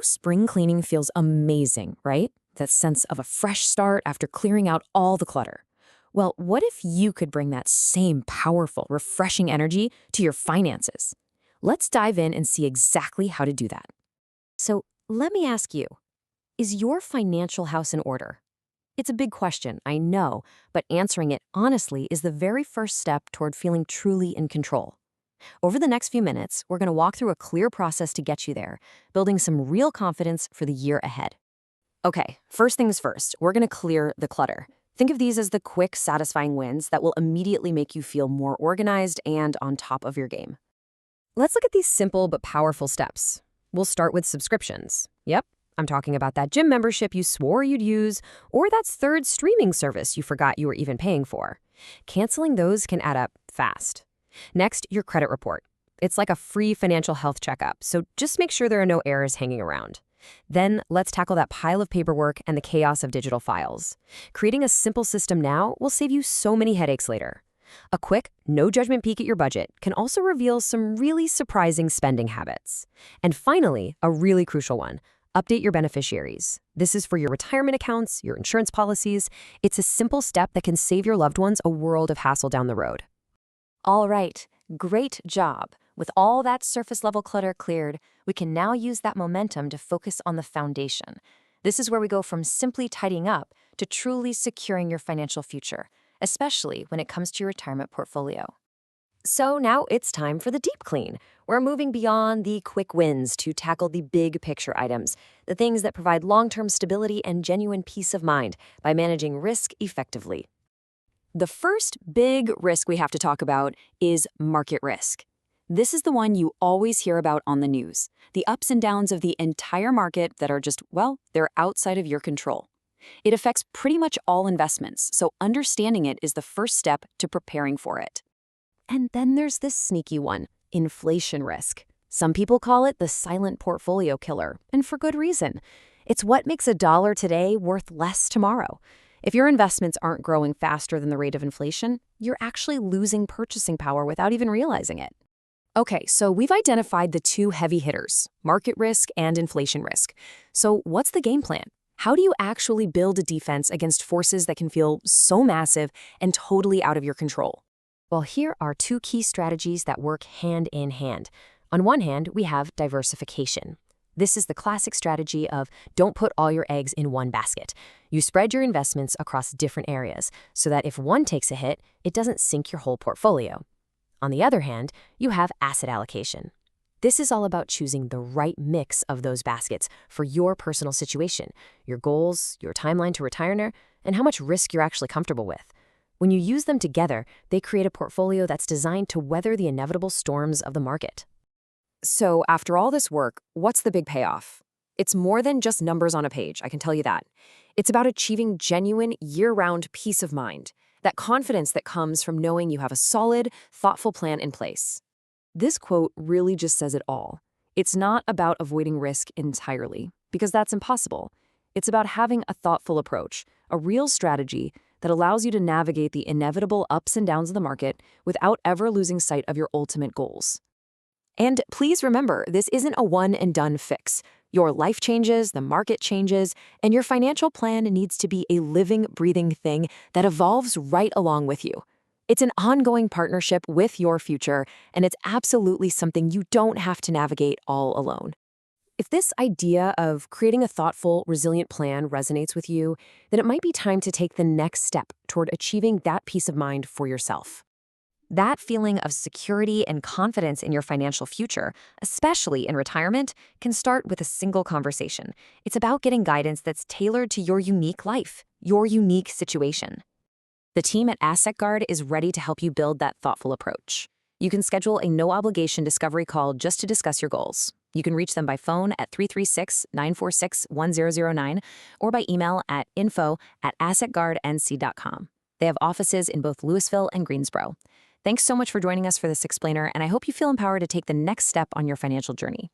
Spring cleaning feels amazing, right? That sense of a fresh start after clearing out all the clutter. Well, what if you could bring that same powerful, refreshing energy to your finances? Let's dive in and see exactly how to do that. So, let me ask you, is your financial house in order? It's a big question, I know, but answering it honestly is the very first step toward feeling truly in control. Over the next few minutes, we're going to walk through a clear process to get you there, building some real confidence for the year ahead. Okay, first things first, we're going to clear the clutter. Think of these as the quick, satisfying wins that will immediately make you feel more organized and on top of your game. Let's look at these simple but powerful steps. We'll start with subscriptions. Yep, I'm talking about that gym membership you swore you'd use, or that third streaming service you forgot you were even paying for. Canceling those can add up fast. Next, your credit report. It's like a free financial health checkup, so just make sure there are no errors hanging around. Then, let's tackle that pile of paperwork and the chaos of digital files. Creating a simple system now will save you so many headaches later. A quick, no-judgment peek at your budget can also reveal some really surprising spending habits. And finally, a really crucial one, update your beneficiaries. This is for your retirement accounts, your insurance policies. It's a simple step that can save your loved ones a world of hassle down the road. All right, great job. With all that surface-level clutter cleared, we can now use that momentum to focus on the foundation. This is where we go from simply tidying up to truly securing your financial future, especially when it comes to your retirement portfolio. So now it's time for the deep clean. We're moving beyond the quick wins to tackle the big picture items, the things that provide long-term stability and genuine peace of mind by managing risk effectively. The first big risk we have to talk about is market risk. This is the one you always hear about on the news, the ups and downs of the entire market that are just, well, they're outside of your control. It affects pretty much all investments, so understanding it is the first step to preparing for it. And then there's this sneaky one, inflation risk. Some people call it the silent portfolio killer, and for good reason. It's what makes $1 today worth less tomorrow. If your investments aren't growing faster than the rate of inflation, you're actually losing purchasing power without even realizing it. Okay, so we've identified the two heavy hitters, market risk and inflation risk. So what's the game plan? How do you actually build a defense against forces that can feel so massive and totally out of your control? Well, here are two key strategies that work hand in hand. On one hand, we have diversification. This is the classic strategy of don't put all your eggs in one basket. You spread your investments across different areas so that if one takes a hit, it doesn't sink your whole portfolio. On the other hand, you have asset allocation. This is all about choosing the right mix of those baskets for your personal situation, your goals, your timeline to retire, and how much risk you're actually comfortable with. When you use them together, they create a portfolio that's designed to weather the inevitable storms of the market. So after all this work, what's the big payoff? It's more than just numbers on a page, I can tell you that. It's about achieving genuine, year-round peace of mind, that confidence that comes from knowing you have a solid, thoughtful plan in place. This quote really just says it all. It's not about avoiding risk entirely, because that's impossible. It's about having a thoughtful approach, a real strategy that allows you to navigate the inevitable ups and downs of the market without ever losing sight of your ultimate goals. And please remember, this isn't a one-and-done fix. Your life changes, the market changes, and your financial plan needs to be a living, breathing thing that evolves right along with you. It's an ongoing partnership with your future, and it's absolutely something you don't have to navigate all alone. If this idea of creating a thoughtful, resilient plan resonates with you, then it might be time to take the next step toward achieving that peace of mind for yourself. That feeling of security and confidence in your financial future, especially in retirement, can start with a single conversation. It's about getting guidance that's tailored to your unique life, your unique situation. The team at AssetGuard is ready to help you build that thoughtful approach. You can schedule a no-obligation discovery call just to discuss your goals. You can reach them by phone at 336-946-1009 or by email at info@assetguardnc.com. They have offices in both Lewisville and Greensboro. Thanks so much for joining us for this explainer, and I hope you feel empowered to take the next step on your financial journey.